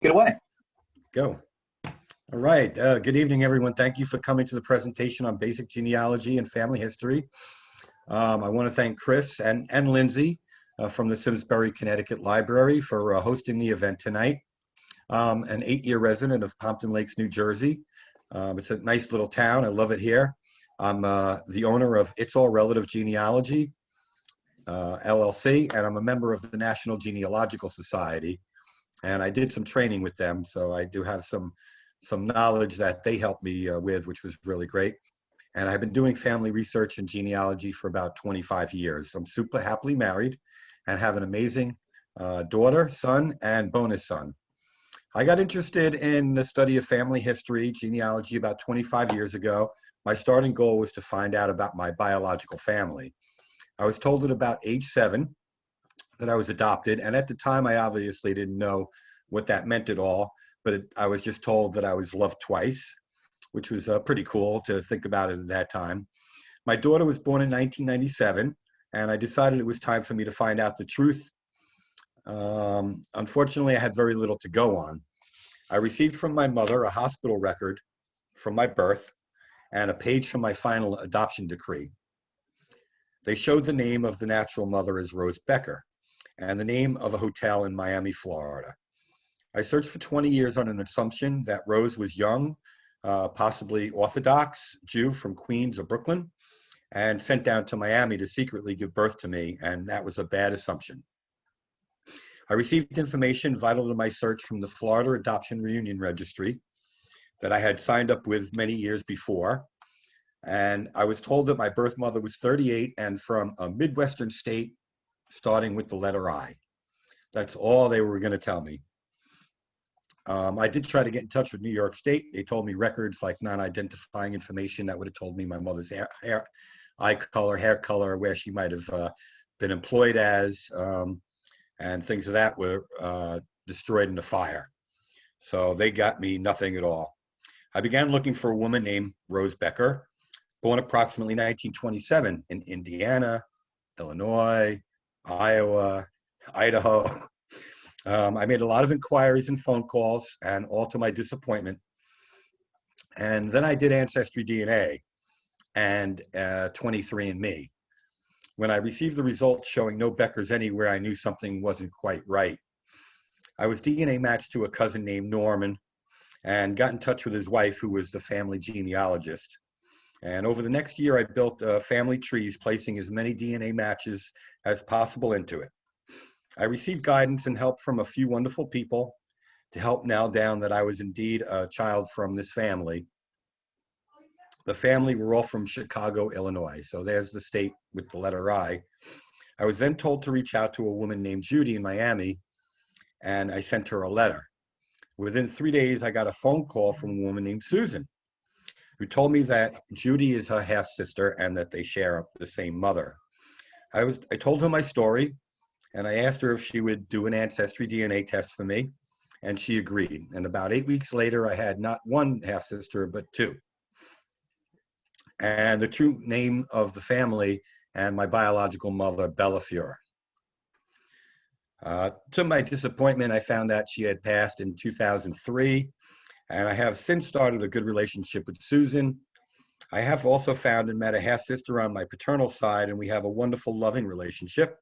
Get away. Go. All right. Good evening, everyone. Thank you for coming to the presentation on basic genealogy and family history. I want to thank Chris and Lindsay from the Simsbury, Connecticut Library for hosting the event tonight. An 8-year resident of Pompton Lakes, New Jersey. It's a nice little town. I love it here. I'm the owner of It's All Relative Genealogy, LLC, and I'm a member of the National Genealogical Society. And I did some training with them, so I do have some knowledge that they helped me with, which was really great. And I've been doing family research and genealogy for about 25 years. I'm super happily married and have an amazing daughter, son, and bonus son. I got interested in the study of family history, genealogy, about 25 years ago. My starting goal was to find out about my biological family. I was told at about age 7 that I was adopted, and at the time I obviously didn't know what that meant at all, but I was just told that I was loved twice, which was pretty cool to think about it at that time. My daughter was born in 1997, and I decided it was time for me to find out the truth. Unfortunately, I had very little to go on. I received from my mother a hospital record from my birth and a page from my final adoption decree. They showed the name of the natural mother as Rose Becker and the name of a hotel in Miami, Florida. I searched for 20 years on an assumption that Rose was young, possibly Orthodox Jew from Queens or Brooklyn, and sent down to Miami to secretly give birth to me, and that was a bad assumption. I received information vital to my search from the Florida Adoption Reunion Registry that I had signed up with many years before, and I was told that my birth mother was 38 and from a Midwestern state starting with the letter I. That's all they were going to tell me. I did try to get in touch with New York State. They told me records like non-identifying information that would have told me my mother's eye color, hair color, where she might have been employed as, and things of that were destroyed in the fire. So they got me nothing at all. I began looking for a woman named Rose Becker, born approximately 1927 in Indiana, Illinois, Iowa, Idaho. I made a lot of inquiries and phone calls, and all to my disappointment. And then I did Ancestry DNA and 23andMe. When I received the results showing no Beckers anywhere, I knew something wasn't quite right. I was DNA matched to a cousin named Norman and got in touch with his wife, who was the family genealogist. And over the next year, I built family trees, placing as many DNA matches as possible into it. I received guidance and help from a few wonderful people to help nail down that I was indeed a child from this family. The family were all from Chicago, Illinois. So there's the state with the letter I. I was then told to reach out to a woman named Judy in Miami, and I sent her a letter. Within 3 days, I got a phone call from a woman named Susan, who told me that Judy is her half-sister and that they share the same mother. I told her my story, and I asked her if she would do an ancestry DNA test for me, and she agreed. And about 8 weeks later, I had not one half-sister, but 2. And the true name of the family and my biological mother, Bella Fiore. To my disappointment, I found that she had passed in 2003, and I have since started a good relationship with Susan. I have also found and met a half-sister on my paternal side, and we have a wonderful, loving relationship.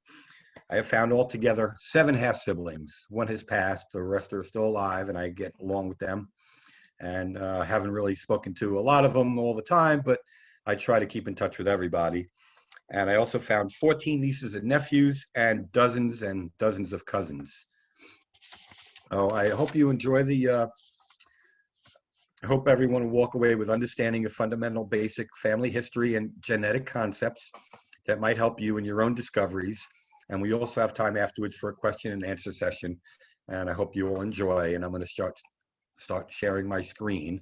I have found altogether 7 half-siblings. One has passed, the rest are still alive, and I get along with them. And haven't really spoken to a lot of them all the time, but I try to keep in touch with everybody. And I also found 14 nieces and nephews and dozens of cousins. Oh, I hope you enjoy I hope everyone will walk away with understanding of fundamental basic family history and genetic concepts that might help you in your own discoveries. And we also have time afterwards for a question and answer session. And I hope you will enjoy. And I'm going to start sharing my screen.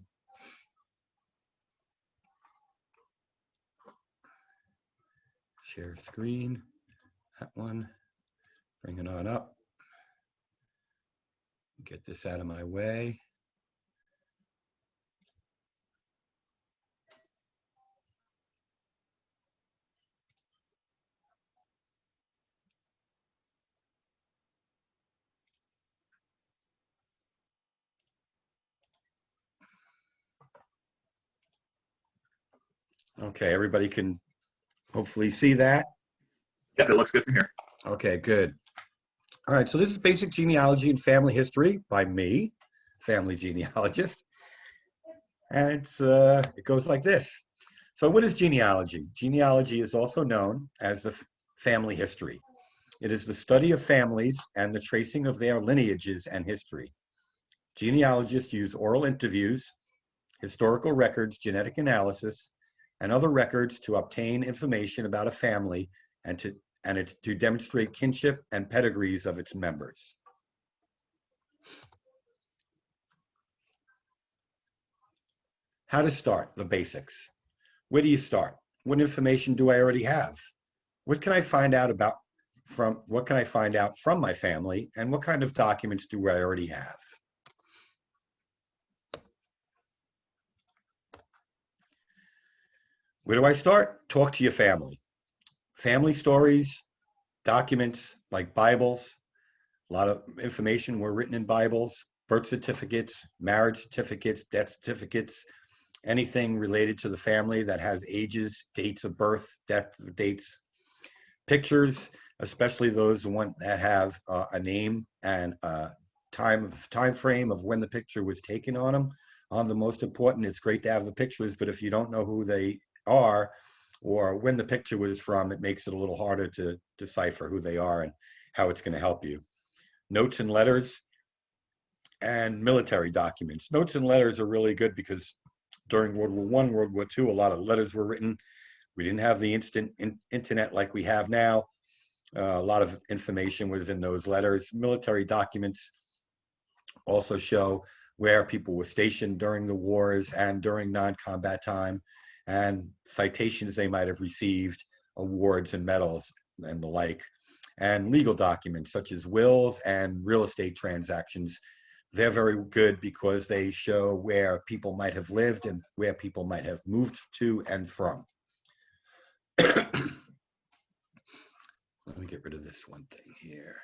Share screen, that one, bring it on up. Get this out of my way. Okay, everybody can hopefully see that. Yep, it looks good from here. Okay, good. All right, so this is Basic Genealogy and Family History by me, family genealogist. And it goes like this. So what is genealogy? Genealogy is also known as the family history. It is the study of families and the tracing of their lineages and history. Genealogists use oral interviews, historical records, genetic analysis, and other records to obtain information about a family and to demonstrate kinship and pedigrees of its members. How to start, the basics. Where do you start? What information do I already have? What can I find out from my family, and what kind of documents do I already have? Where do I start? Talk to your family. Family stories, documents like Bibles, a lot of information were written in Bibles, birth certificates, marriage certificates, death certificates, anything related to the family that has ages, dates of birth, death dates, pictures, especially those that have a name and a time frame of when the picture was taken on them. On the most important, it's great to have the pictures, but if you don't know who they are or when the picture was from, it makes it a little harder to decipher who they are and how it's going to help you. Notes and letters and military documents. Notes and letters are really good because during World War I, World War II, a lot of letters were written. We didn't have the internet like we have now. A lot of information was in those letters. Military documents also show where people were stationed during the wars and during non-combat time, and citations they might have received, awards and medals and the like. And legal documents such as wills and real estate transactions. They're very good because they show where people might have lived and where people might have moved to and from. Let me get rid of this one thing here.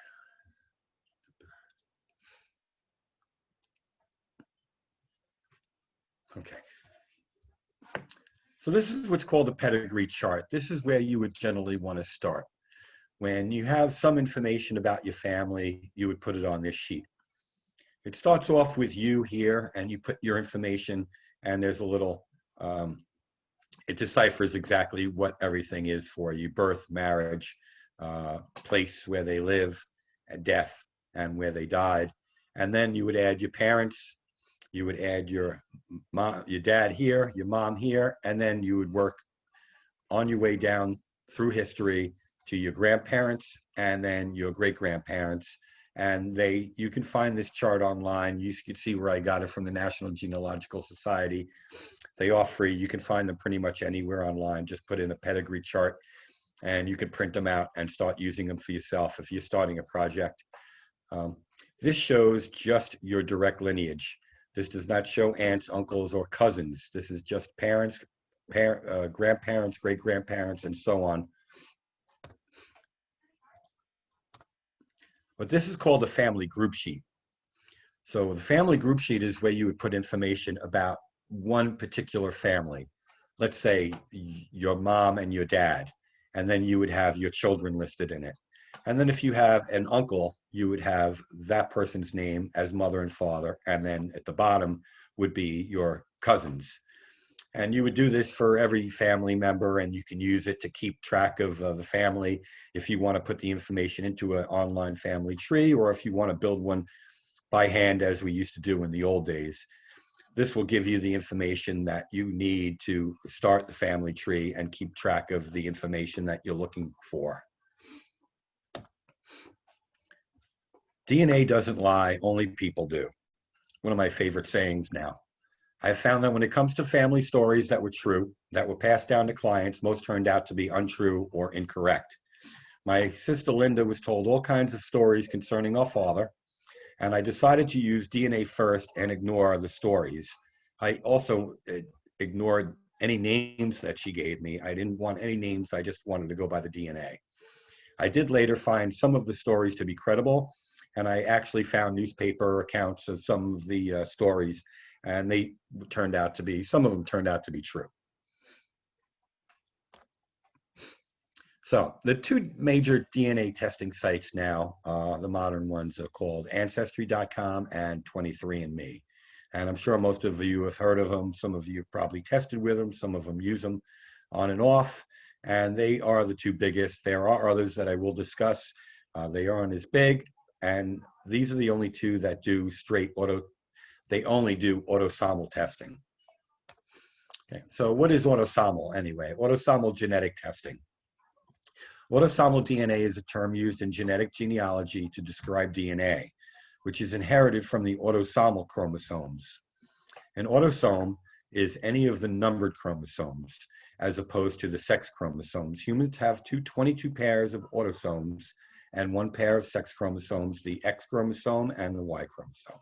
Okay. So this is what's called a pedigree chart. This is where you would generally want to start. When you have some information about your family, you would put it on this sheet. It starts off with you here, and you put your information, and there's a little, it deciphers exactly what everything is for you: birth, marriage, place where they live, death, and where they died. And then you would add your parents, you would add your mom, your dad here, your mom here, and then you would work on your way down through history to your grandparents and then your great-grandparents. And you can find this chart online. You can see where I got it from the National Genealogical Society. They are free. You can find them pretty much anywhere online. Just put in a pedigree chart and you can print them out and start using them for yourself if you're starting a project. This shows just your direct lineage. This does not show aunts, uncles, or cousins. This is just parents, grandparents, great-grandparents, and so on. But this is called a family group sheet. So the family group sheet is where you would put information about one particular family. Let's say your mom and your dad, and then you would have your children listed in it. And then if you have an uncle, you would have that person's name as mother and father, and then at the bottom would be your cousins. And you would do this for every family member, and you can use it to keep track of the family if you want to put the information into an online family tree, or if you want to build one by hand as we used to do in the old days. This will give you the information that you need to start the family tree and keep track of the information that you're looking for. DNA doesn't lie, only people do. One of my favorite sayings now. I have found that when it comes to family stories that were true, that were passed down to clients, most turned out to be untrue or incorrect. My sister Linda was told all kinds of stories concerning our father, and I decided to use DNA first and ignore the stories. I also ignored any names that she gave me. I didn't want any names, I just wanted to go by the DNA. I did later find some of the stories to be credible, and I actually found newspaper accounts of some of the stories, and some of them turned out to be true. So the two major DNA testing sites now, the modern ones, are called Ancestry.com and 23andMe. And I'm sure most of you have heard of them. Some of you have probably tested with them. Some of them use them on and off. And they are the two biggest. There are others that I will discuss. They aren't as big. And these are the only two that do they only do autosomal testing. Okay, so what is autosomal anyway? Autosomal genetic testing. Autosomal DNA is a term used in genetic genealogy to describe DNA, which is inherited from the autosomal chromosomes. An autosome is any of the numbered chromosomes, as opposed to the sex chromosomes. Humans have 22 pairs of autosomes and 1 pair of sex chromosomes, the X chromosome and the Y chromosome.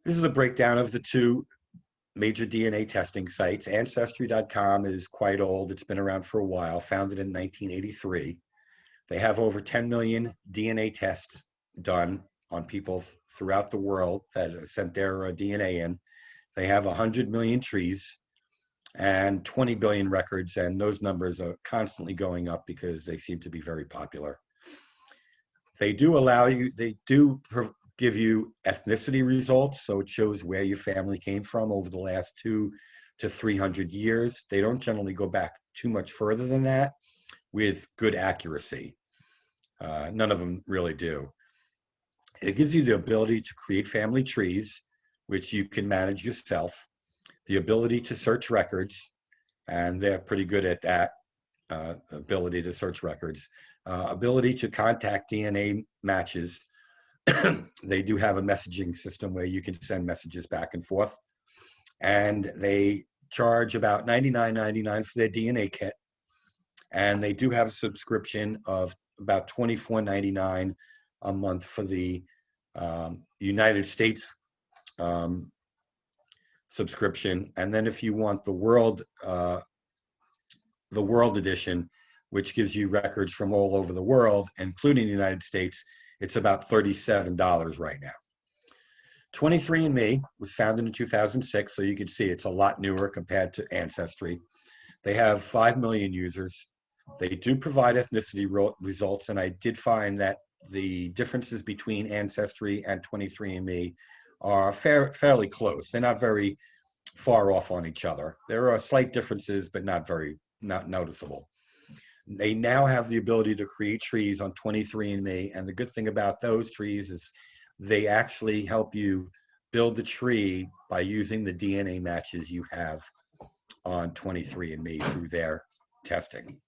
This is a breakdown of the two major DNA testing sites. Ancestry.com is quite old. It's been around for a while, founded in 1983. They have over 10 million DNA tests done on people throughout the world that sent their DNA in. They have 100 million trees and 20 billion records, and those numbers are constantly going up because they seem to be very popular. They do give you ethnicity results, so it shows where your family came from over the last 200 to 300 years. They don't generally go back too much further than that with good accuracy. None of them really do. It gives you the ability to create family trees, which you can manage yourself, the ability to search records, and they're pretty good at that, ability to search records, ability to contact DNA matches. They do have a messaging system where you can send messages back and forth, and they charge about $99.99 for their DNA kit, and they do have a subscription of about $24.99 a month for the United States subscription. And then if you want the world edition, which gives you records from all over the world, including the United States, it's about $37 right now. 23andMe was founded in 2006, so you can see it's a lot newer compared to Ancestry. They have 5 million users. They do provide ethnicity results, and I did find that the differences between Ancestry and 23andMe are fairly close. They're not very far off on each other. There are slight differences, but not noticeable. They now have the ability to create trees on 23andMe, and the good thing about those trees is they actually help you build the tree by using the DNA matches you have on 23andMe through their testing.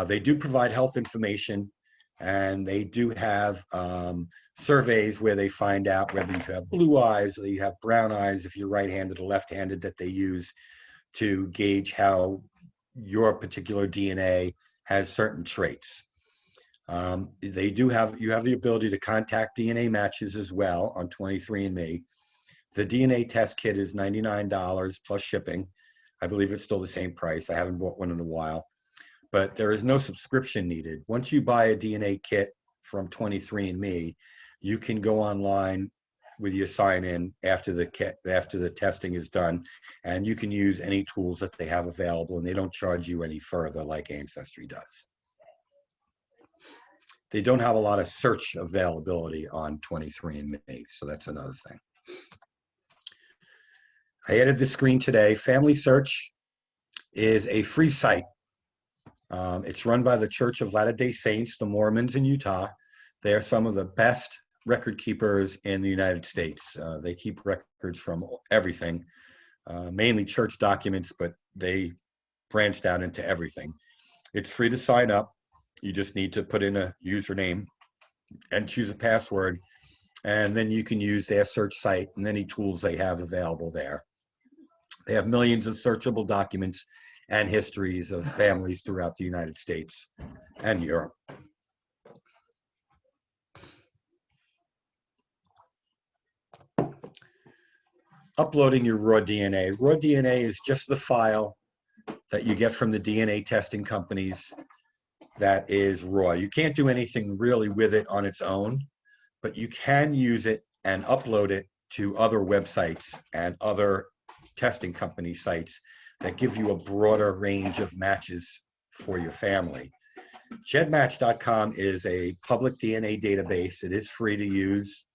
They do provide health information, and they do have surveys where they find out whether you have blue eyes or you have brown eyes, if you're right-handed or left-handed, that they use to gauge how your particular DNA has certain traits. You have the ability to contact DNA matches as well on 23andMe. The DNA test kit is $99 plus shipping. I believe it's still the same price. I haven't bought one in a while, but there is no subscription needed. Once you buy a DNA kit from 23andMe, you can go online with your sign-in after the testing is done, and you can use any tools that they have available, and they don't charge you any further like Ancestry does. They don't have a lot of search availability on 23andMe, so that's another thing. I added the screen today. Family Search is a free site. It's run by the Church of Latter-day Saints, the Mormons in Utah. They are some of the best record keepers in the United States. They keep records from everything, mainly church documents, but they branched out into everything. It's free to sign up. You just need to put in a username and choose a password, and then you can use their search site and any tools they have available there. They have millions of searchable documents and histories of families throughout the United States and Europe. Uploading your raw DNA. Raw DNA is just the file that you get from the DNA testing companies that is raw. You can't do anything really with it on its own, but you can use it and upload it to other websites and other testing company sites that give you a broader range of matches for your family. Genmatch.com is a public DNA database. It is free to use.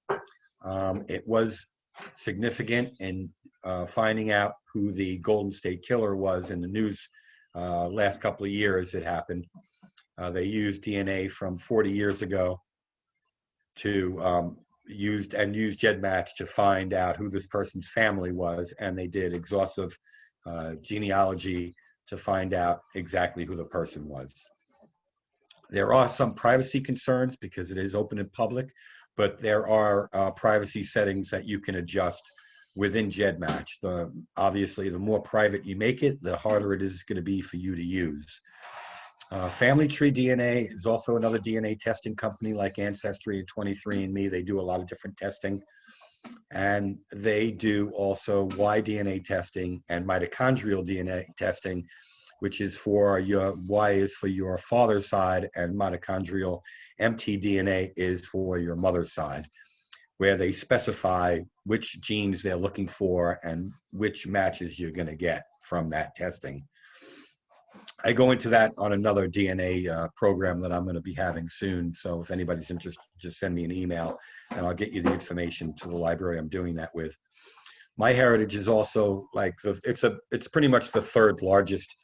It was significant in finding out who the Golden State Killer was in the news last couple of years. It happened. They used DNA from 40 years ago to used Genmatch to find out who this person's family was, and they did exhaustive genealogy to find out exactly who the person was. There are some privacy concerns because it is open and public, but there are privacy settings that you can adjust within Genmatch. Obviously, the more private you make it, the harder it is going to be for you to use. Family Tree DNA is also another DNA testing company like Ancestry and 23andMe. They do a lot of different testing. And they do also Y-DNA testing and mitochondrial DNA testing, which is for Y is for your father's side, and mitochondrial mtDNA is for your mother's side, where they specify which genes they're looking for and which matches you're going to get from that testing. I go into that on another DNA program that I'm going to be having soon. So if anybody's interested, just send me an email and I'll get you the information to the library I'm doing that with. MyHeritage is also like, it's pretty much the third largest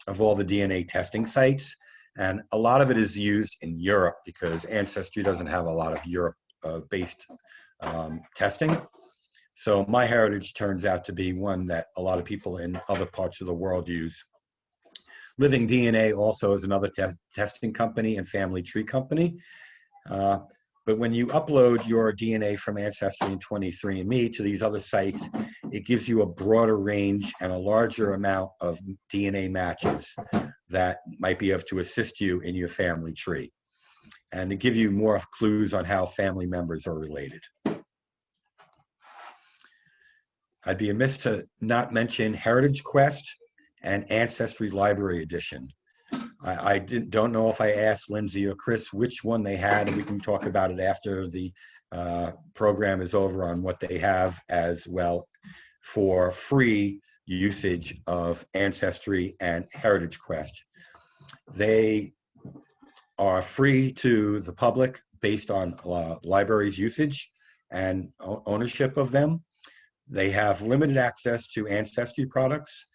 of all the DNA testing sites. And a lot of it is used in Europe because Ancestry doesn't have a lot of Europe-based testing. So MyHeritage turns out to be one that a lot of people in other parts of the world use. Living DNA also is another testing company and family tree company. But when you upload your DNA from Ancestry and 23andMe to these other sites, it gives you a broader range and a larger amount of DNA matches that might be able to assist you in your family tree and to give you more clues on how family members are related. I'd be amiss to not mention Heritage Quest and Ancestry Library Edition. I don't know if I asked Lindsay or Chris which one they had, and we can talk about it after the program is over on what they have as well for free usage of Ancestry and Heritage Quest. They are free to the public based on libraries' usage and ownership of them. They have limited access to Ancestry products.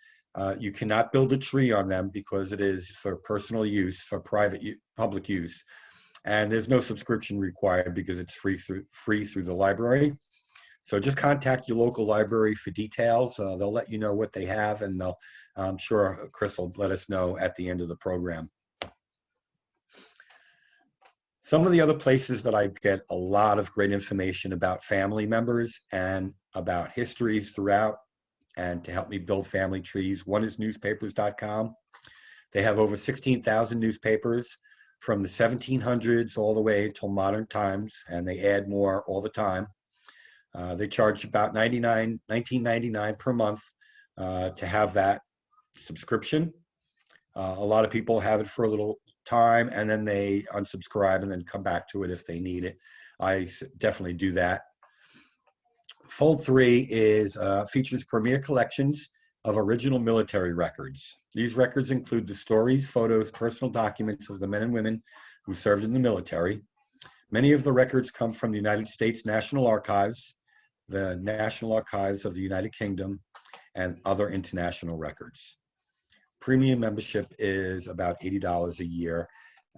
You cannot build a tree on them because it is for personal use, for public use. And there's no subscription required because it's free through the library. So just contact your local library for details. They'll let you know what they have, and I'm sure Chris will let us know at the end of the program. Some of the other places that I get a lot of great information about family members and about histories throughout and to help me build family trees. One is newspapers.com. They have over 16,000 newspapers from the 1700s all the way till modern times, and they add more all the time. They charge about $19.99 per month to have that subscription. A lot of people have it for a little time and then they unsubscribe and then come back to it if they need it. I definitely do that. Fold 3 is features premier collections of original military records. These records include the stories, photos, personal documents of the men and women who served in the military. Many of the records come from the United States National Archives, the National Archives of the United Kingdom, and other international records. Premium membership is about $80 a year,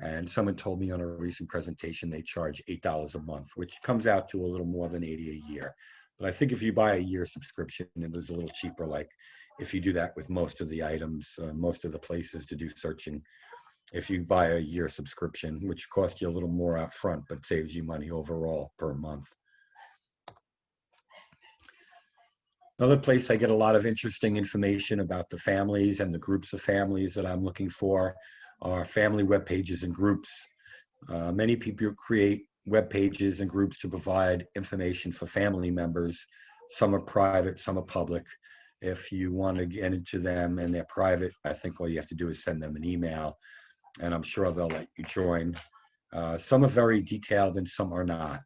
and someone told me on a recent presentation they charge $8 a month, which comes out to a little more than $80 a year. But I think if you buy a year subscription, it is a little cheaper, like if you do that with most of the items, most of the places to do searching. If you buy a year subscription, which costs you a little more up front, but saves you money overall per month. Another place I get a lot of interesting information about the families and the groups of families that I'm looking for are family web pages and groups. Many people create web pages and groups to provide information for family members. Some are private, some are public. If you want to get into them and they're private, I think all you have to do is send them an email, and I'm sure they'll let you join. Some are very detailed and some are not.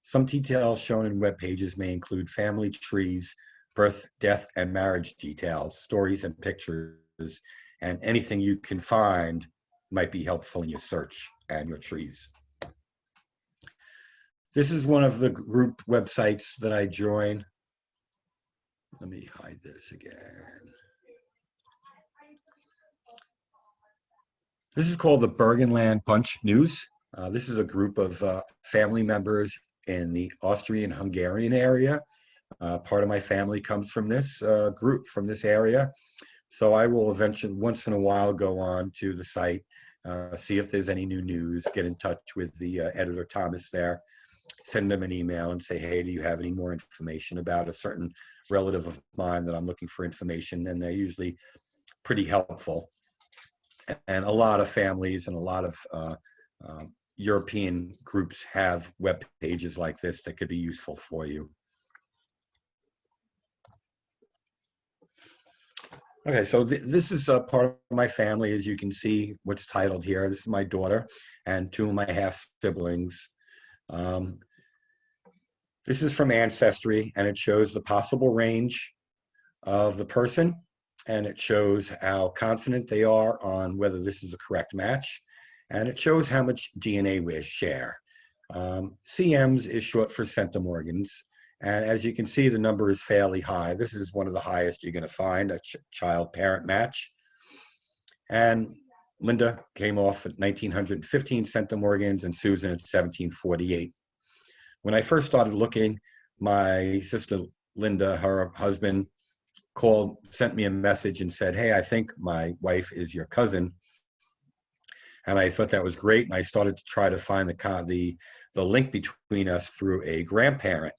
Some details shown in web pages may include family trees birth, death, and marriage details, stories and pictures, and anything you can find might be helpful in your search and your trees. This is one of the group websites that I join. Let me hide this again. This is called the Burgenland Punch News. This is a group of family members in the Austrian-Hungarian area. Part of my family comes from this group, from this area. So I will eventually, once in a while, go on to the site, see if there's any new news, get in touch with the editor, Thomas, there, send them an email and say, hey, do you have any more information about a certain relative of mine that I'm looking for information? And they're usually pretty helpful. And a lot of families and a lot of European groups have web pages like this that could be useful for you. Okay, so this is a part of my family, as you can see what's titled here. This is my daughter and two of my half siblings. This is from Ancestry, and it shows the possible range of the person, and it shows how confident they are on whether this is a correct match, and it shows how much DNA we share. CMs is short for centum organs, and as you can see, the number is fairly high. This is one of the highest you're going to find, a child-parent match. And Linda came off at 1,915 centum organs, and Susan at 1,748. When I first started looking, my sister Linda, her husband, sent me a message and said, hey, I think my wife is your cousin. And I thought that was great. And I started to try to find the link between us through a grandparent,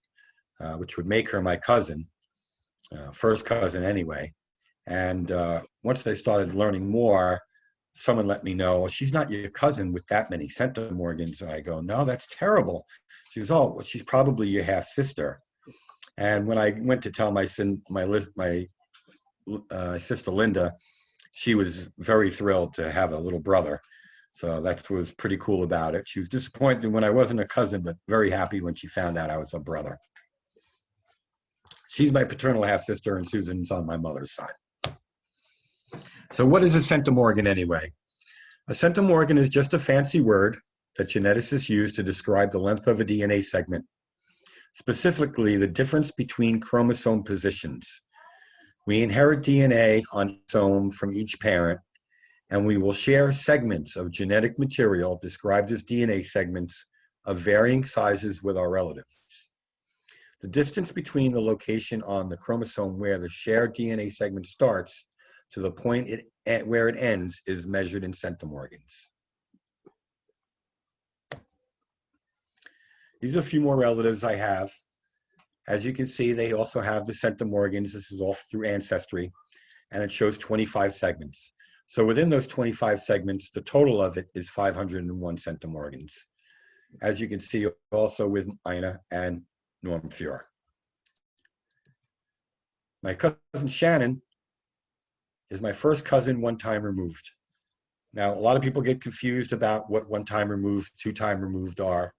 which would make her my cousin, first cousin anyway. And once I started learning more, someone let me know, well, she's not your cousin with that many centum organs. And I go, no, that's terrible. She goes, oh, well, she's probably your half sister. And when I went to tell my sister Linda, she was very thrilled to have a little brother. So that was pretty cool about it. She was disappointed when I wasn't a cousin, but very happy when she found out I was a brother. She's my paternal half sister, and Susan's on my mother's side. So what is a centum organ anyway? A centum organ is just a fancy word that geneticists use to describe the length of a DNA segment, specifically the difference between chromosome positions. We inherit DNA on chromosome from each parent, and we will share segments of genetic material described as DNA segments of varying sizes with our relatives. The distance between the location on the chromosome where the shared DNA segment starts to the point where it ends is measured in centum organs. These are a few more relatives I have. As you can see, they also have the centum organs. This is all through Ancestry, and it shows 25 segments. So within those 25 segments, the total of it is 501 centum organs. As you can see, also with Ina and Norm Fuhr. My cousin Shannon is my first cousin one time removed. Now, a lot of people get confused about what one time removed, two time removed are.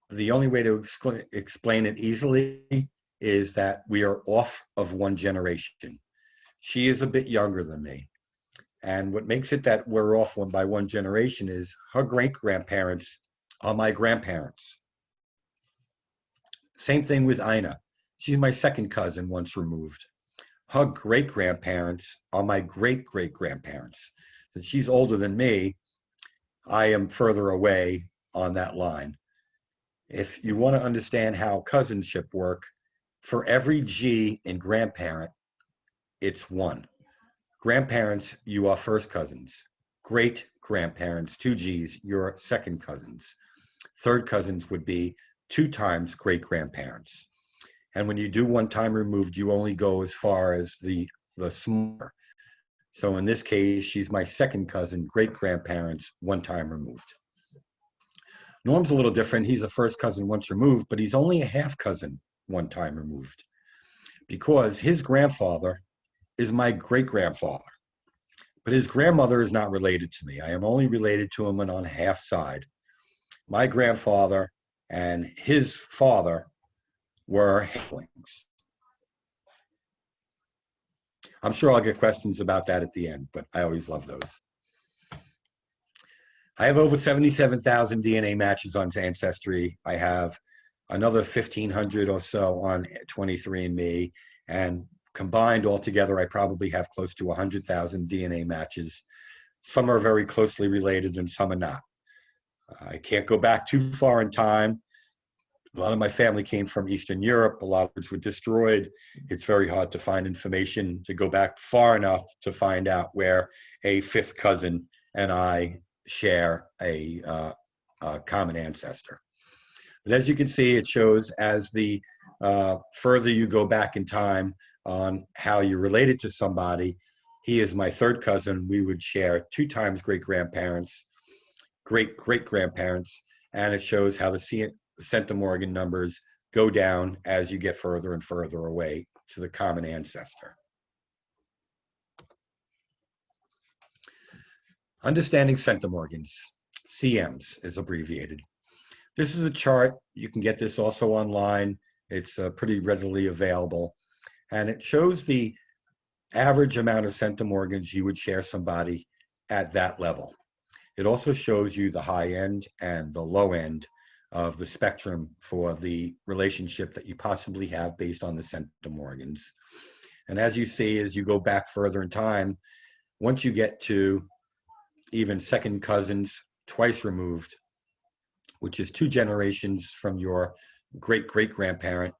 The only way to explain it easily is that we are off of one generation. She is a bit younger than me. And what makes it that we're off by one generation is her great-grandparents are my grandparents. Same thing with Ina. She's my second cousin once removed. Her great-grandparents are my great-great-grandparents. Since she's older than me, I am further away on that line. If you want to understand how cousinship work, for every G in grandparent, it's 1. Grandparents, you are first cousins. Great-grandparents, 2 Gs, you're second cousins. Third cousins would be 2 times great-grandparents. And when you do one time removed, you only go as far as the smaller. So in this case, she's my second cousin, great-grandparents, one time removed. Norm's a little different. He's a first cousin once removed, but he's only a half cousin one time removed because his grandfather is my great-grandfather, but his grandmother is not related to me. I am only related to him on half side. My grandfather and his father were halflings. I'm sure I'll get questions about that at the end, but I always love those. I have over 77,000 DNA matches on Ancestry. I have another 1,500 or so on 23andMe, and combined altogether, I probably have close to 100,000 DNA matches. Some are very closely related and some are not. I can't go back too far in time. A lot of my family came from Eastern Europe. A lot of which were destroyed. It's very hard to find information to go back far enough to find out where a fifth cousin and I share a common ancestor. But as you can see, it shows as the further you go back in time on how you're related to somebody. He is my third cousin. We would share 2 times great-grandparents, great-great-grandparents, and it shows how the Centum organ numbers go down as you get further and further away to the common ancestor. Understanding centum organs, CMs is abbreviated. This is a chart. You can get this also online. It's pretty readily available. And it shows the average amount of centum organs you would share somebody at that level. It also shows you the high end and the low end of the spectrum for the relationship that you possibly have based on the centum organs. And as you see, as you go back further in time, once you get to even second cousins twice removed, which is 2 generations from your great-great-grandparent,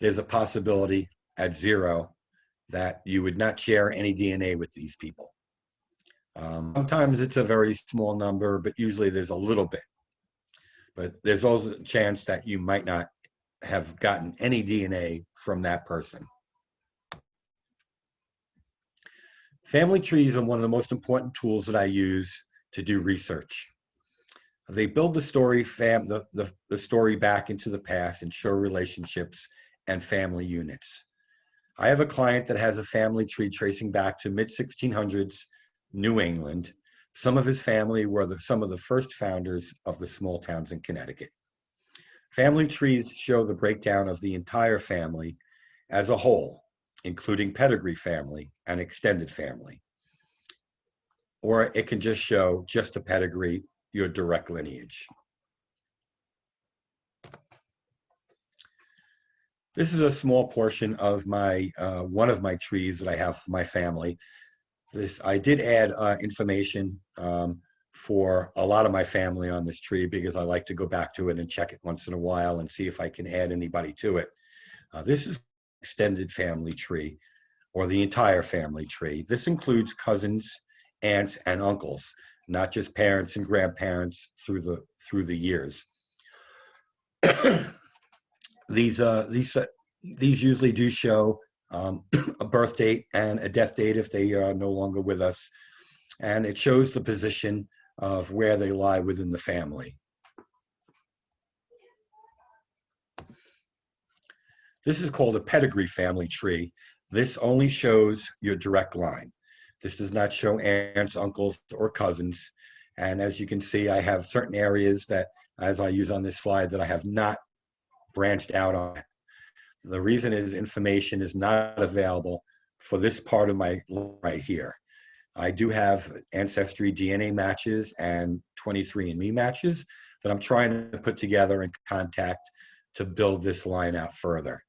there's a possibility at 0 that you would not share any DNA with these people. Sometimes it's a very small number, but usually there's a little bit. But there's also a chance that you might not have gotten any DNA from that person. Family trees are one of the most important tools that I use to do research. They build the story, the story back into the past and show relationships and family units. I have a client that has a family tree tracing back to mid-1600s New England. Some of his family were some of the first founders of the small towns in Connecticut. Family trees show the breakdown of the entire family as a whole, including pedigree family and extended family. Or it can just show just a pedigree, your direct lineage. This is a small portion of my one of my trees that I have for my family. I did add information for a lot of my family on this tree because I like to go back to it and check it once in a while and see if I can add anybody to it. This is extended family tree, or the entire family tree. This includes cousins, aunts, and uncles, not just parents and grandparents through the years. These usually do show a birth date and a death date if they are no longer with us, and it shows the position of where they lie within the family. This is called a pedigree family tree. This only shows your direct line. This does not show aunts, uncles, or cousins. And as you can see, I have certain areas that, as I use on this slide, that I have not branched out on. The reason is information is not available for this part of my right here. I do have Ancestry DNA matches and 23andMe matches that I'm trying to put together and contact to build this line out further.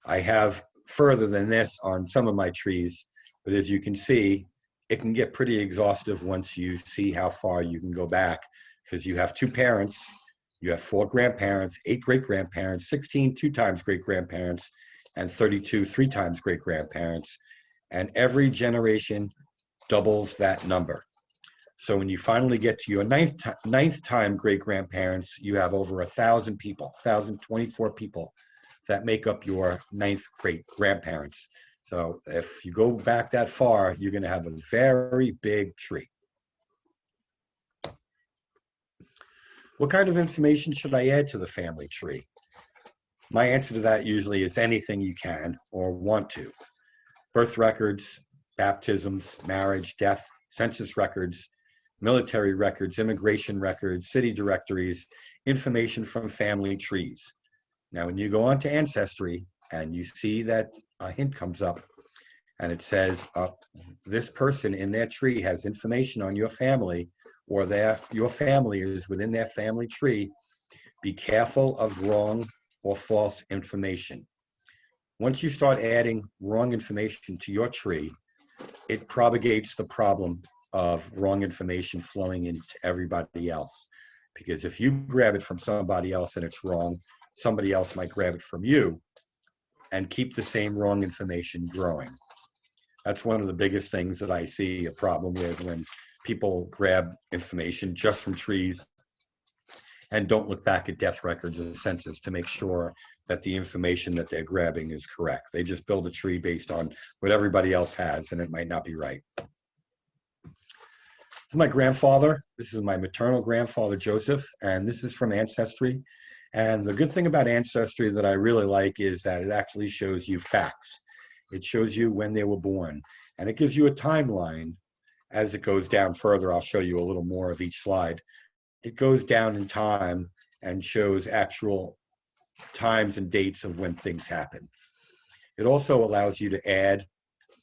I have further than this on some of my trees, but as you can see, it can get pretty exhaustive once you see how far you can go back, because you have 2 parents, you have 4 grandparents, 8 great-grandparents, 16 2 times great-grandparents, and 32 3 times great-grandparents, and every generation doubles that number. So when you finally get to your ninth time great-grandparents, you have over 1,000 people, 1,024 people that make up your 9th great-grandparents. So if you go back that far, you're going to have a very big tree. What kind of information should I add to the family tree? My answer to that usually is anything you can or want to. Birth records, baptisms, marriage, death, census records, military records, immigration records, city directories, information from family trees. Now, when you go on to Ancestry and you see that a hint comes up and it says this person in their tree has information on your family, or your family is within their family tree, be careful of wrong or false information. Once you start adding wrong information to your tree, it propagates the problem of wrong information flowing into everybody else. Because if you grab it from somebody else and it's wrong, somebody else might grab it from you and keep the same wrong information growing. That's one of the biggest things that I see a problem with, when people grab information just from trees and don't look back at death records and census to make sure that the information that they're grabbing is correct. They just build a tree based on what everybody else has, and it might not be right. This is my grandfather. This is my maternal grandfather, Joseph, and this is from Ancestry. And the good thing about Ancestry that I really like is that it actually shows you facts. It shows you when they were born, and it gives you a timeline. As it goes down further, I'll show you a little more of each slide. It goes down in time and shows actual times and dates of when things happen. It also allows you to add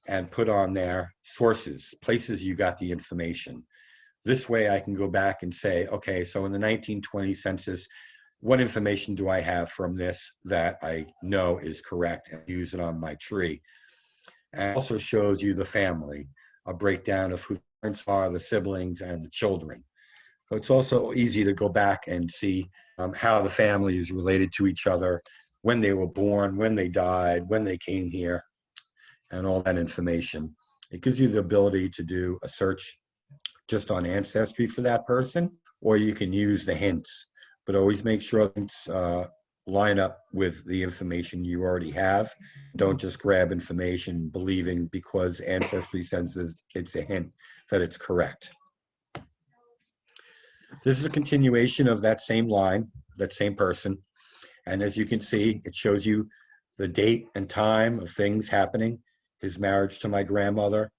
and put on there sources, places you got the information. This way I can go back and say, okay, so in the 1920 census, what information do I have from this that I know is correct, and use it on my tree? And it also shows you the family, a breakdown of who the parents are, the siblings, and the children. So it's also easy to go back and see how the family is related to each other, when they were born, when they died, when they came here, and all that information. It gives you the ability to do a search just on Ancestry for that person, or you can use the hints, but always make sure hints line up with the information you already have. Don't just grab information believing because Ancestry says it's a hint that it's correct. This is a continuation of that same line, that same person. And as you can see, it shows you the date and time of things happening, his marriage to my grandmother,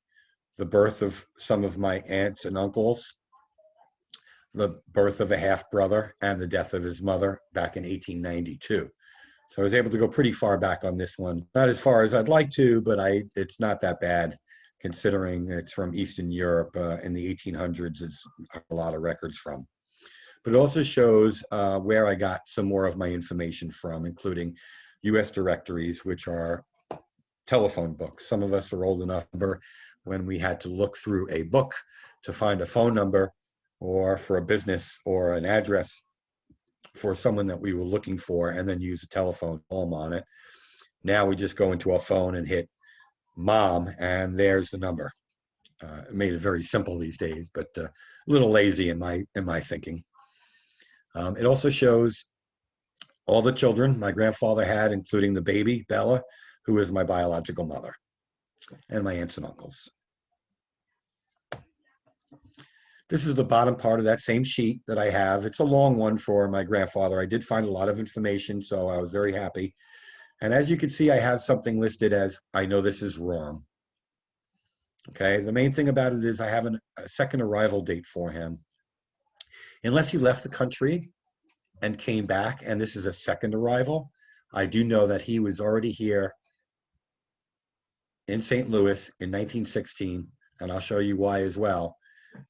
the birth of some of my aunts and uncles, the birth of a half-brother, and the death of his mother back in 1892. So I was able to go pretty far back on this one. Not as far as I'd like to, but it's not that bad, considering it's from Eastern Europe in the 1800s. It's a lot of records from. But it also shows where I got some more of my information from, including US directories, which are telephone books. Some of us are old enough when we had to look through a book to find a phone number, or for a business or an address for someone that we were looking for, and then use a telephone home on it. Now we just go into our phone and hit mom, and there's the number. It made it very simple these days, but a little lazy in my thinking. It also shows all the children my grandfather had, including the baby, Bella, who is my biological mother, and my aunts and uncles. This is the bottom part of that same sheet that I have. It's a long one for my grandfather. I did find a lot of information, so I was very happy. And as you can see, I have something listed as, I know this is wrong. Okay, the main thing about it is I have a second arrival date for him. Unless he left the country and came back, and this is a second arrival, I do know that he was already here in St. Louis in 1916, and I'll show you why as well.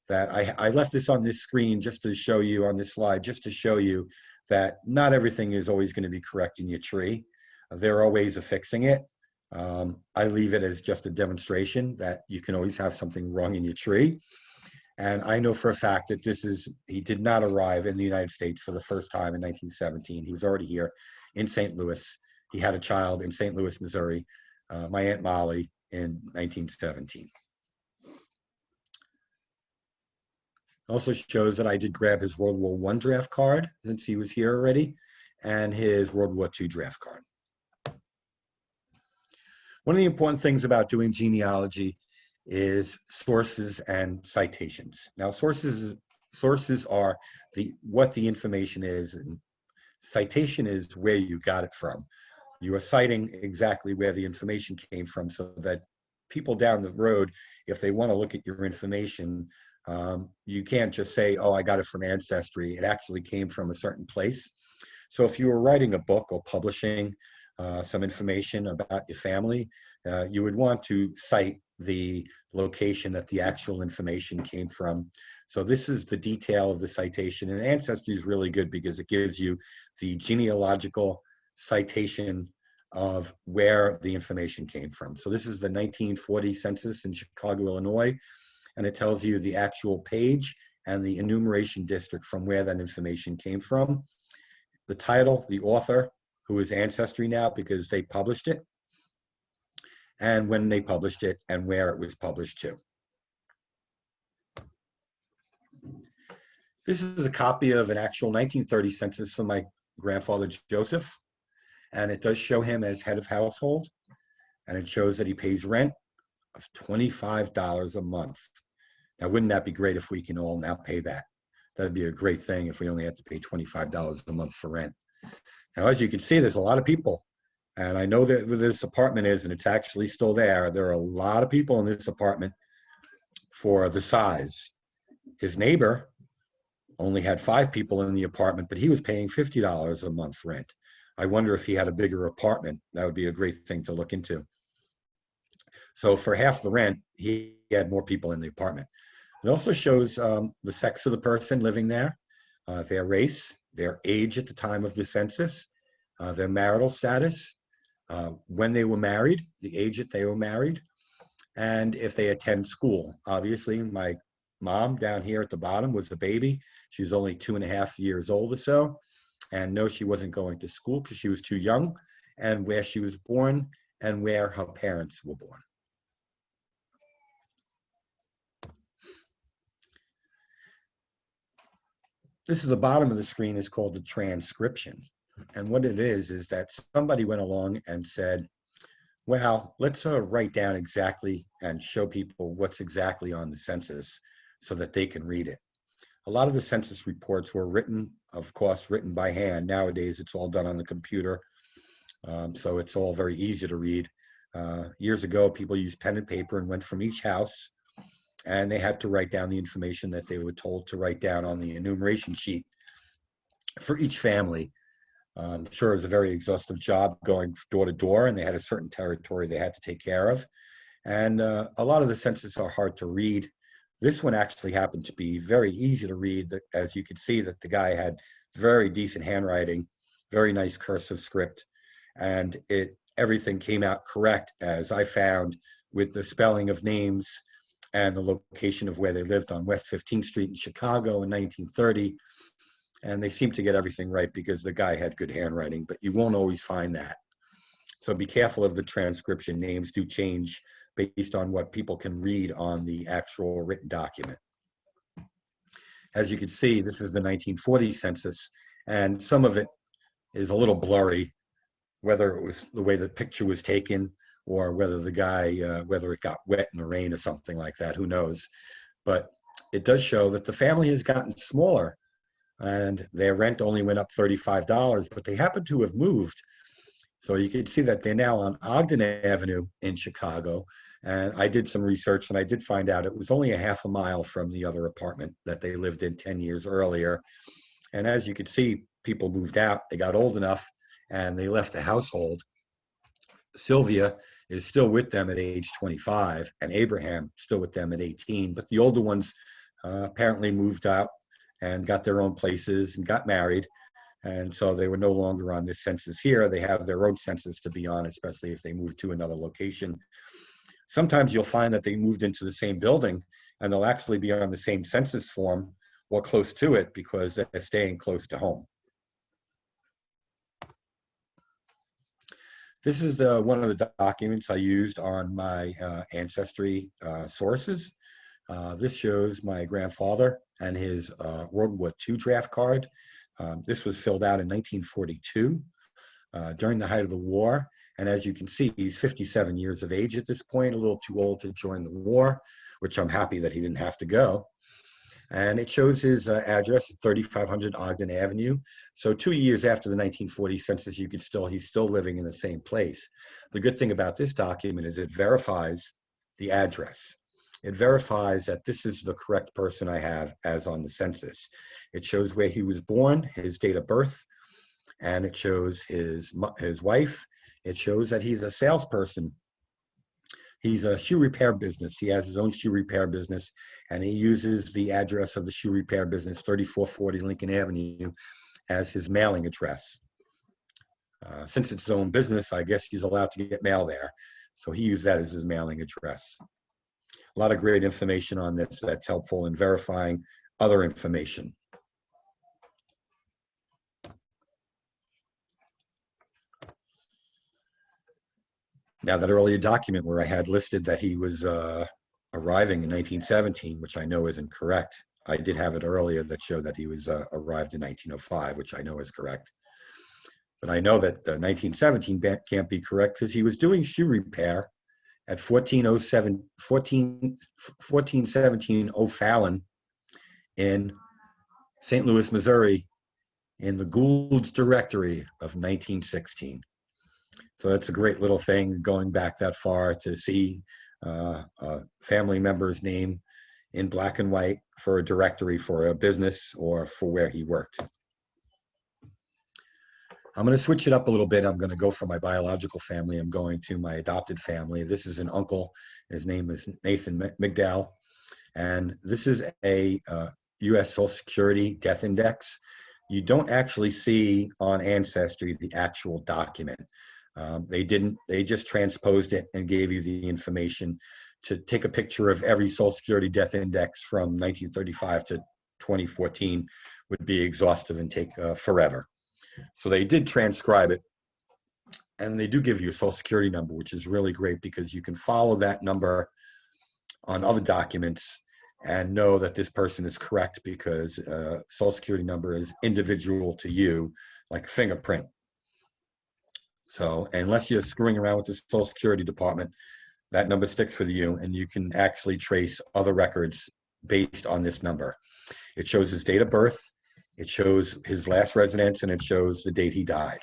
That I left this on this screen just to show you, on this slide, just to show you that not everything is always going to be correct in your tree. There are ways of fixing it. I leave it as just a demonstration that you can always have something wrong in your tree. And I know for a fact that he did not arrive in the United States for the first time in 1917. He was already here in St. Louis. He had a child in St. Louis, Missouri, my Aunt Molly, in 1917. Also shows that I did grab his World War I draft card, since he was here already, and his World War II draft card. One of the important things about doing genealogy is sources and citations. Now, sources are what the information is, and citation is where you got it from. You are citing exactly where the information came from, so that people down the road, if they want to look at your information, you can't just say, oh, I got it from Ancestry. It actually came from a certain place. So if you were writing a book or publishing, some information about your family, you would want to cite the location that the actual information came from. So this is the detail of the citation, and Ancestry is really good because it gives you the genealogical citation of where the information came from. So this is the 1940 census in Chicago, Illinois, and it tells you the actual page and the enumeration district from where that information came from, the title, the author, who is Ancestry now because they published it, and when they published it and where it was published to. This is a copy of an actual 1930 census from my grandfather, Joseph, and it does show him as head of household, and it shows that he pays rent of $25 a month. Now, wouldn't that be great if we can all now pay that? That'd be a great thing if we only had to pay $25 a month for rent. Now, as you can see, there's a lot of people, and I know that where this apartment is, and it's actually still there, there are a lot of people in this apartment for the size. His neighbor only had 5 people in the apartment, but he was paying $50 a month rent. I wonder if he had a bigger apartment. That would be a great thing to look into. So for half the rent, he had more people in the apartment. It also shows the sex of the person living there, their race, their age at the time of the census, their marital status, when they were married, the age that they were married, and if they attend school. Obviously, my mom down here at the bottom was a baby. She was only 2.5 years old or so. And no, she wasn't going to school because she was too young, and where she was born and where her parents were born. This is the bottom of the screen is called the transcription. And what it is that somebody went along and said, well, let's write down exactly and show people what's exactly on the census so that they can read it. A lot of the census reports were written, of course, written by hand. Nowadays, it's all done on the computer. So it's all very easy to read. Years ago, people used pen and paper and went from each house, and they had to write down the information that they were told to write down on the enumeration sheet for each family. I'm sure it was a very exhaustive job going door to door, and they had a certain territory they had to take care of. And a lot of the census are hard to read. This one actually happened to be very easy to read. As you could see that the guy had very decent handwriting, very nice cursive script, and everything came out correct, as I found, with the spelling of names and the location of where they lived on West 15th Street in Chicago in 1930. And they seemed to get everything right because the guy had good handwriting, but you won't always find that. So be careful of the transcription. Names do change based on what people can read on the actual written document. As you can see, this is the 1940 census, and some of it is a little blurry, whether it was the way the picture was taken or whether the guy, whether it got wet in the rain or something like that, who knows. But it does show that the family has gotten smaller, and their rent only went up $35, but they happen to have moved. So you can see that they're now on Ogden Avenue in Chicago. And I did some research, and I did find out it was only a half a mile from the other apartment that they lived in 10 years earlier. And as you can see, people moved out, they got old enough, and they left the household. Sylvia is still with them at age 25, and Abraham still with them at 18. But the older ones apparently moved out and got their own places and got married. And so they were no longer on this census here. They have their own census to be on, especially if they move to another location. Sometimes you'll find that they moved into the same building and they'll actually be on the same census form or close to it because they're staying close to home. This is one of the documents I used on my ancestry sources. This shows my grandfather and his World War II draft card. This was filled out in 1942 during the height of the war. And as you can see, he's 57 years of age at this point, a little too old to join the war, which I'm happy that he didn't have to go. And it shows his address at 3500 Ogden Avenue. So 2 years after the 1940 census, he's still living in the same place. The good thing about this document is it verifies the address. It verifies that this is the correct person I have as on the census. It shows where he was born, his date of birth, and it shows his wife, it shows that he's a salesperson. He's a shoe repair business. He has his own shoe repair business, and he uses the address of the shoe repair business, 3440 Lincoln Avenue, as his mailing address. Since it's his own business, I guess he's allowed to get mail there. So he used that as his mailing address. A lot of great information on this that's helpful in verifying other information. Now, that earlier document where I had listed that he was arriving in 1917, which I know isn't correct. I did have it earlier that showed that he was arrived in 1905, which I know is correct. But I know that 1917 can't be correct because he was doing shoe repair at 1417 O'Fallon in St. Louis, Missouri, in the Gould's Directory of 1916. So that's a great little thing going back that far to see a family member's name in black and white for a directory for a business or for where he worked. I'm going to switch it up a little bit. I'm going to go from my biological family. I'm going to my adopted family. This is an uncle. His name is Nathan McDowell. And this is a U.S. Social Security death index. You don't actually see on Ancestry the actual document. They just transposed it and gave you the information. To take a picture of every Social Security death index from 1935 to 2014 would be exhaustive and take forever. So they did transcribe it, and they do give you a Social Security number, which is really great because you can follow that number on other documents and know that this person is correct because Social Security number is individual to you, like a fingerprint. So unless you're screwing around with the Social Security department, that number sticks with you, and you can actually trace other records based on this number. It shows his date of birth, it shows his last residence, and it shows the date he died.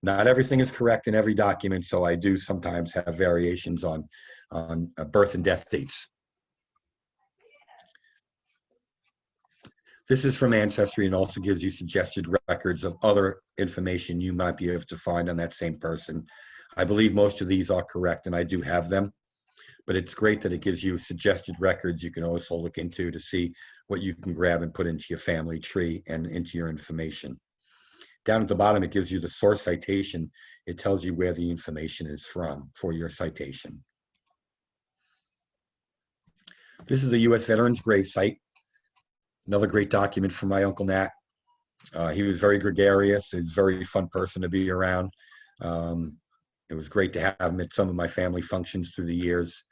Not everything is correct in every document, so I do sometimes have variations on birth and death dates. This is from Ancestry and also gives you suggested records of other information you might be able to find on that same person. I believe most of these are correct, and I do have them, but it's great that it gives you suggested records you can also look into to see what you can grab and put into your family tree and into your information. Down at the bottom, it gives you the source citation. It tells you where the information is from for your citation. This is the U.S. Veterans Grave Site. Another great document from my Uncle Nat. He was very gregarious. He was a very fun person to be around. It was great to have him at some of my family functions through the years.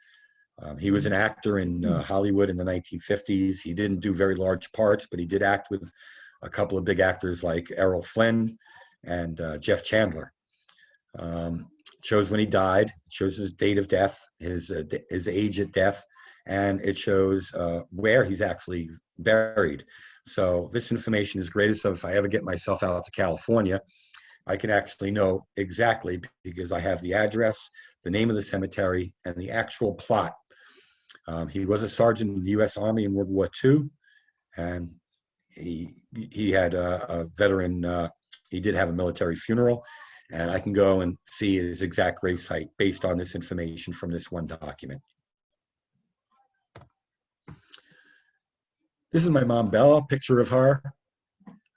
He was an actor in Hollywood in the 1950s. He didn't do very large parts, but he did act with a couple of big actors like Errol Flynn and Jeff Chandler. Shows when he died, shows his date of death, his age at death, and it shows where he's actually buried. So this information is great. So if I ever get myself out to California, I can actually know exactly because I have the address, the name of the cemetery, and the actual plot. He was a sergeant in the U.S. Army in World War II, and he had a veteran, he did have a military funeral, and I can go and see his exact grave site based on this information from this one document. This is my mom, Bella, picture of her.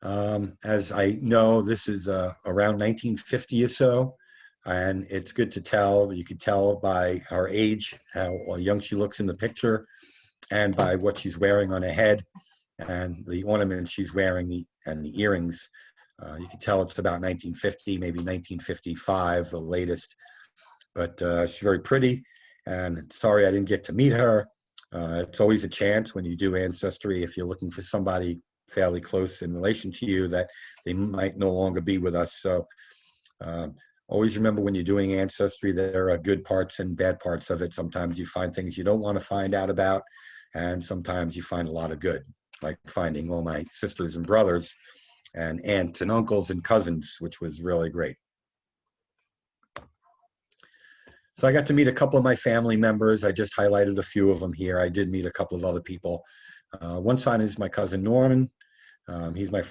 As I know, this is around 1950 or so, and it's good to tell. You can tell by her age, how young she looks in the picture, and by what she's wearing on her head, and the ornaments she's wearing, and the earrings. You can tell it's about 1950, maybe 1955, the latest. But she's very pretty, and sorry I didn't get to meet her. It's always a chance when you do Ancestry, if you're looking for somebody fairly close in relation to you, that they might no longer be with us. So always remember when you're doing Ancestry, there are good parts and bad parts of it. Sometimes you find things you don't want to find out about, and sometimes you find a lot of good, like finding all my sisters and brothers and aunts and uncles and cousins, which was really great. So I got to meet a couple of my family members. I just highlighted a few of them here. I did meet a couple of other people. One son is my cousin Norman. He's my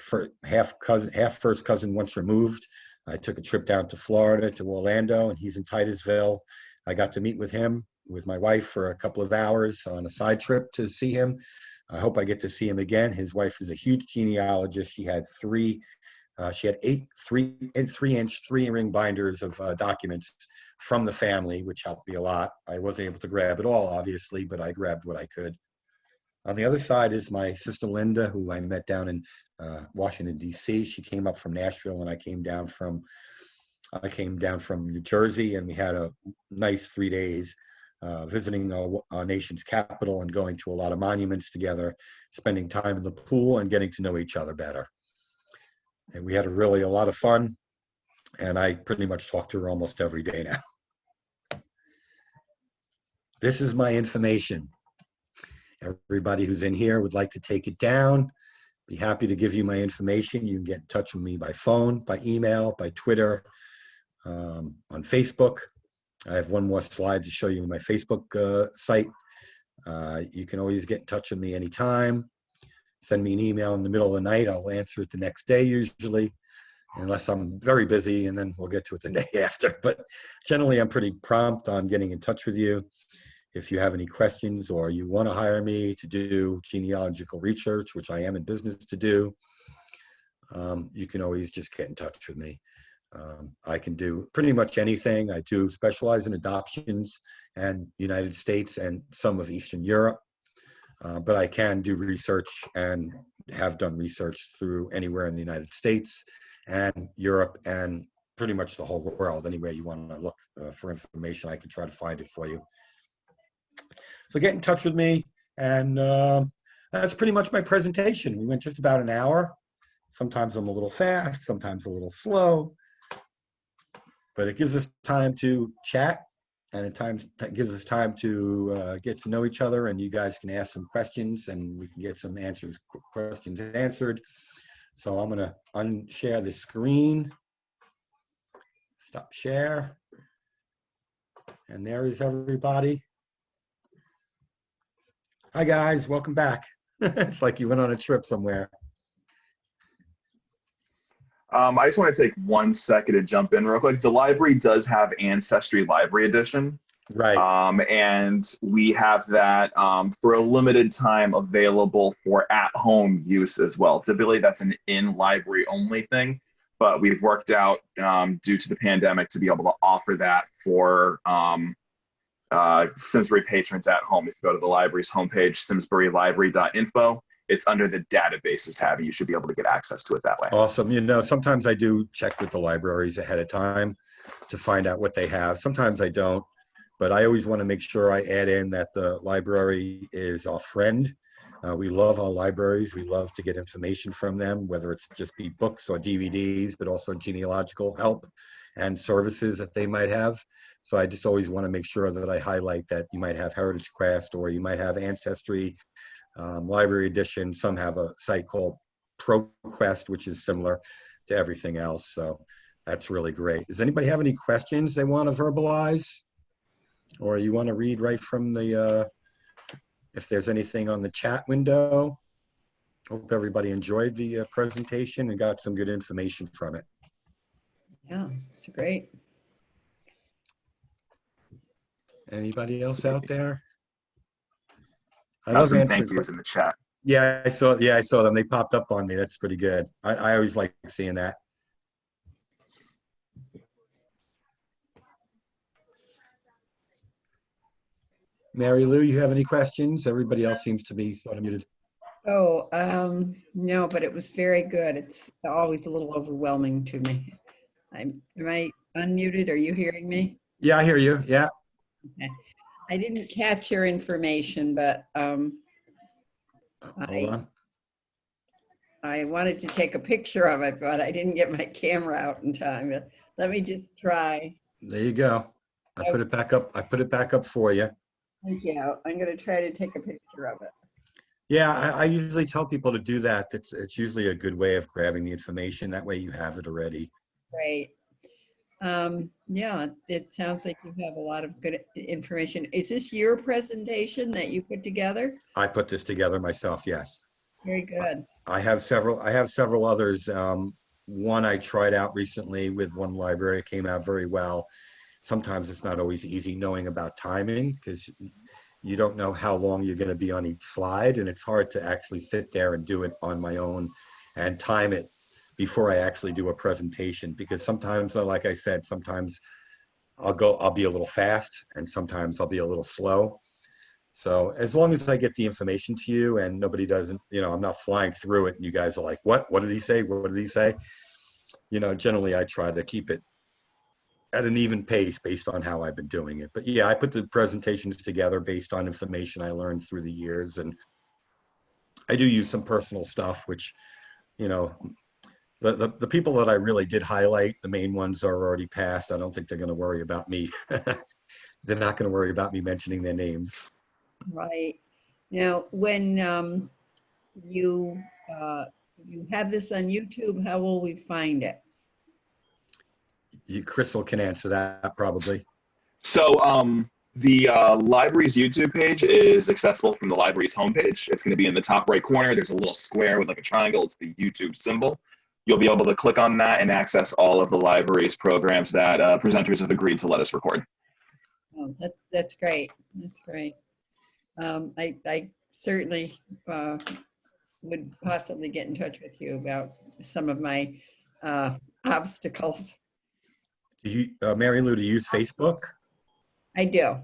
half first cousin once removed. I took a trip down to Florida, to Orlando, and he's in Titusville. I got to meet with him, with my wife, for a couple of hours on a side trip to see him. I hope I get to see him again. His wife is a huge genealogist. She had eight 3-inch 3-ring binders of documents from the family, which helped me a lot. I wasn't able to grab it all, obviously, but I grabbed what I could. On the other side is my sister Linda, who I met down in Washington, D.C. She came up from Nashville, and I came down from New Jersey, and we had a nice 3 days visiting our nation's capital and going to a lot of monuments together, spending time in the pool and getting to know each other better. And we had a lot of fun, and I pretty much talk to her almost every day now. This is my information. Everybody who's in here would like to take it down. Be happy to give you my information. You can get in touch with me by phone, by email, by Twitter, on Facebook. I have one more slide to show you my Facebook site. You can always get in touch with me anytime. Send me an email in the middle of the night. I'll answer it the next day usually, unless I'm very busy, and then we'll get to it the day after. But generally, I'm pretty prompt on getting in touch with you. If you have any questions or you want to hire me to do genealogical research, which I am in business to do, you can always just get in touch with me. I can do pretty much anything. I do specialize in adoptions and United States and some of Eastern Europe. But I can do research and have done research through anywhere in the United States and Europe and pretty much the whole world. Anywhere you want to look for information, I can try to find it for you. So get in touch with me, and that's pretty much my presentation. We went just about an hour. Sometimes I'm a little fast, sometimes a little slow, but it gives us time to chat. And at times that gives us time to get to know each other, and you guys can ask some questions and we can get some questions answered. So I'm going to unshare the screen, stop share, and there is everybody. Hi guys, welcome back. It's like you went on a trip somewhere. I just want to take 1 second to jump in real quick. The library does have Ancestry Library Edition. Right. And we have that for a limited time available for at-home use as well. Typically, that's an in-library only thing, but we've worked out due to the pandemic to be able to offer that for Simsbury patrons at home. If you go to the library's homepage, simsburylibrary.info, it's under the databases tab, and you should be able to get access to it that way. Awesome. You know, sometimes I do check with the libraries ahead of time to find out what they have. Sometimes I don't, but I always want to make sure I add in that the library is our friend. We love our libraries. We love to get information from them, whether it's just be books or DVDs, but also genealogical help and services that they might have. So I just always want to make sure that I highlight that you might have Heritage Quest or you might have Ancestry Library Edition. Some have a site called ProQuest, which is similar to everything else. So that's really great. Does anybody have any questions they want to verbalize? Or you want to read right from the, if there's anything on the chat window? Hope everybody enjoyed the presentation and got some good information from it. Yeah, it's great. Anybody else out there? I Got love some answering thank yous in the chat. Yeah, I saw them. They popped up on me. That's pretty good. I always like seeing that. Mary Lou, you have any questions? Everybody else seems to be sort of muted. Oh, no, but it was very good. It's always a little overwhelming to me. Am I unmuted? Are you hearing me? Yeah, I hear you. Yeah. Okay. I didn't catch your information, but Hold on. I wanted to take a picture of it, but I didn't get my camera out in time. Let me just try. There you go. I put it back up. I put it back up for you. Thank you. I'm going to try to take a picture of it. Yeah, I usually tell people to do that. It's usually a good way of grabbing the information. That way you have it already. Great. Yeah, it sounds like you have a lot of good information. Is this your presentation that you put together? I put this together myself, yes. Very good. I have several others one I tried out recently with one library. It came out very well. Sometimes it's not always easy knowing about timing because you don't know how long you're going to be on each slide, and it's hard to actually sit there and do it on my own and time it before I actually do a presentation, because sometimes, like I said, sometimes I'll be a little fast and sometimes I'll be a little slow. So as long as I get the information to you and nobody doesn't, I'm not flying through it and you guys are like, what did he say? What did he say? Generally I try to keep it at an even pace based on how I've been doing it. But yeah, I put the presentations together based on information I learned through the years. And I do use some personal stuff, which, the people that I really did highlight, the main ones are already passed. I don't think they're going to worry about me. They're not going to worry about me mentioning their names. Right. Now, when you have this on YouTube, how will we find it? Crystal can answer that probably. So the library's YouTube page is accessible from the library's homepage. It's going to be in the top right corner. There's a little square with like a triangle. It's the YouTube symbol. You'll be able to click on that and access all of the library's programs that presenters have agreed to let us record. Oh, that's great. That's great. I certainly would possibly get in touch with you about some of my obstacles. Do you, Mary Lou, do you use Facebook? I do.